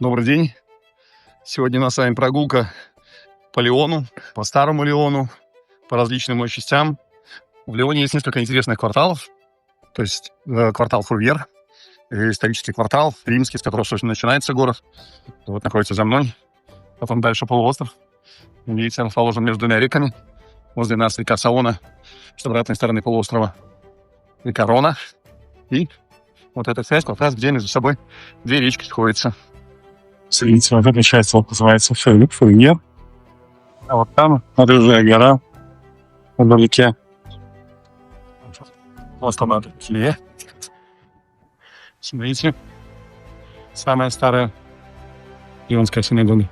Добрый день. Сегодня у нас с вами прогулка по Лиону, по старому Лиону, по различным его частям. В Лионе есть несколько интересных кварталов. То есть квартал Фурьер, исторический квартал, римский, с которого, собственно, начинается город. Вот находится за мной. Потом дальше полуостров. Видите, расположен между двумя реками. Возле нас река Саона, с обратной стороны полуострова река Рона. И вот эта связь как раз, где между собой две речки сходятся. Смотрите, вот эта часть вот называется Фурьер. А вот там, отрезая гора, вдалеке. Вот там это Киле. Смотрите, самая старая ионская синагога.